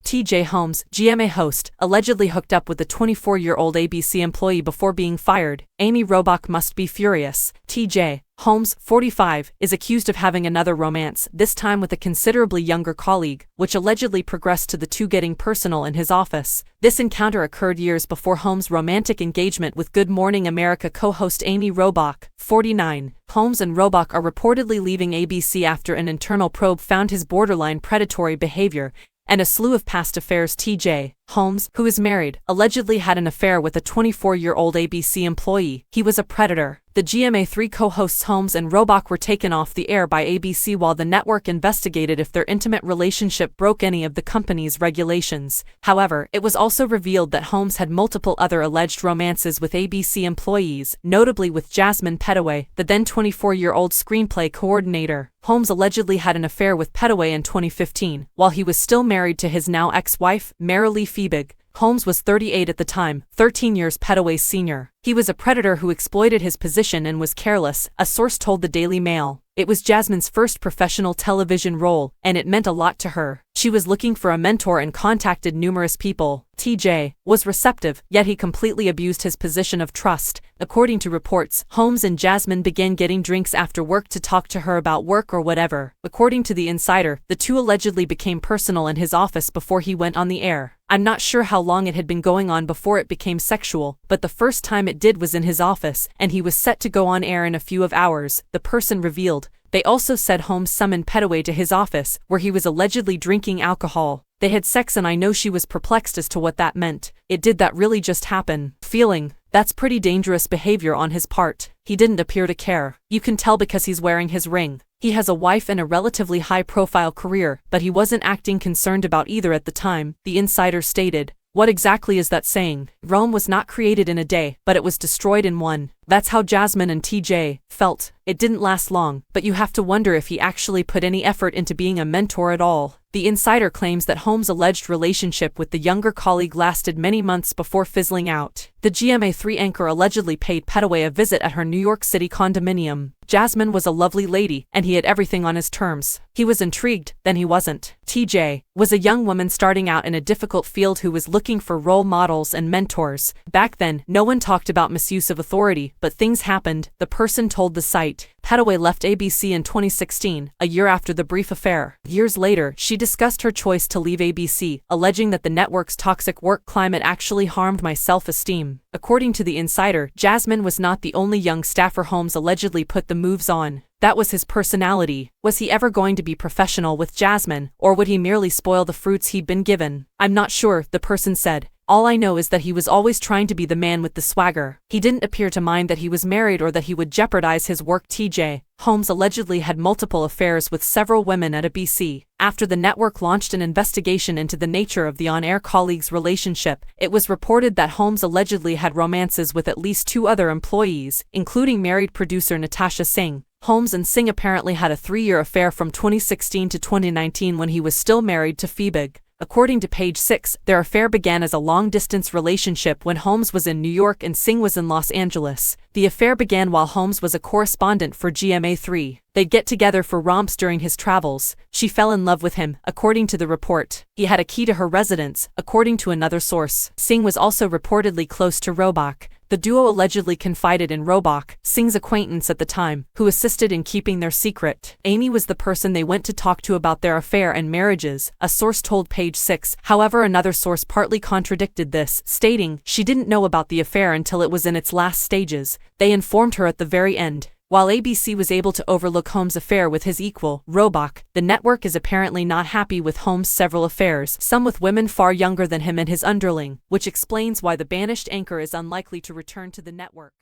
TJ Holmes, GMA host, allegedly hooked up with a 24-year-old ABC employee before being fired. Amy Robach must be furious. TJ Holmes, 45, is accused of having another romance, this time with a considerably younger colleague, which allegedly progressed to the two getting personal in his office. This encounter occurred years before Holmes' romantic engagement with Good Morning America co-host Amy Robach, 49. Holmes and Robach are reportedly leaving ABC after an internal probe found his borderline predatory behavior and a slew of past affairs. TJ Holmes, who is married, allegedly had an affair with a 24-year-old ABC employee. He was a predator. The GMA3 co-hosts Holmes and Robach were taken off the air by ABC while the network investigated if their intimate relationship broke any of the company's regulations. However, it was also revealed that Holmes had multiple other alleged romances with ABC employees, notably with Jasmine Pettaway, the then 24-year-old screenplay coordinator. Holmes allegedly had an affair with Pettaway in 2015, while he was still married to his now ex-wife, Marilee Fiebig. Holmes was 38 at the time, 13 years Pettaway's senior. He was a predator who exploited his position and was careless, a source told the Daily Mail. It was Jasmine's first professional television role, and it meant a lot to her. She was looking for a mentor and contacted numerous people. TJ was receptive, yet he completely abused his position of trust. According to reports, Holmes and Jasmine began getting drinks after work to talk to her about work or whatever. According to the insider, the two allegedly became personal in his office before he went on the air. I'm not sure how long it had been going on before it became sexual, but the first time it did was in his office, and he was set to go on air in a few hours, the person revealed. They also said Holmes summoned Pettaway to his office, where he was allegedly drinking alcohol. They had sex and I know she was perplexed as to what that meant. Did that really just happen? Feeling, that's pretty dangerous behavior on his part. He didn't appear to care. You can tell because he's wearing his ring. He has a wife and a relatively high-profile career, but he wasn't acting concerned about either at the time, the insider stated. What exactly is that saying? Rome was not created in a day, but it was destroyed in one. That's how Jasmine and TJ felt. It didn't last long, but you have to wonder if he actually put any effort into being a mentor at all. The insider claims that Holmes' alleged relationship with the younger colleague lasted many months before fizzling out. The GMA3 anchor allegedly paid Pettaway a visit at her New York City condominium. Jasmine was a lovely lady, and he had everything on his terms. He was intrigued, then he wasn't. TJ was a young woman starting out in a difficult field who was looking for role models and mentors. Back then, no one talked about misuse of authority, but things happened, the person told the site. Pettaway left ABC in 2016, a year after the brief affair. Years later, she discussed her choice to leave ABC, alleging that the network's toxic work climate actually harmed my self-esteem. According to the insider, Jasmine was not the only young staffer Holmes allegedly put the moves on. That was his personality. Was he ever going to be professional with Jasmine, or would he merely spoil the fruits he'd been given? I'm not sure, the person said. All I know is that he was always trying to be the man with the swagger. He didn't appear to mind that he was married or that he would jeopardize his work. TJ Holmes allegedly had multiple affairs with several women at ABC. After the network launched an investigation into the nature of the on-air colleagues' relationship, it was reported that Holmes allegedly had romances with at least 2 other employees, including married producer Natasha Singh. Holmes and Singh apparently had a 3-year affair from 2016 to 2019 when he was still married to Fiebig. According to Page 6, their affair began as a long-distance relationship when Holmes was in New York and Singh was in Los Angeles. The affair began while Holmes was a correspondent for GMA3. They'd get together for romps during his travels. She fell in love with him, according to the report. He had a key to her residence, according to another source. Singh was also reportedly close to Robach. The duo allegedly confided in Robach, Singh's acquaintance at the time, who assisted in keeping their secret. Amy was the person they went to talk to about their affair and marriages, a source told Page 6. However, another source partly contradicted this, stating she didn't know about the affair until it was in its last stages. They informed her at the very end. While ABC was able to overlook Holmes' affair with his equal, Robach, the network is apparently not happy with Holmes' several affairs, some with women far younger than him and his underling, which explains why the banished anchor is unlikely to return to the network.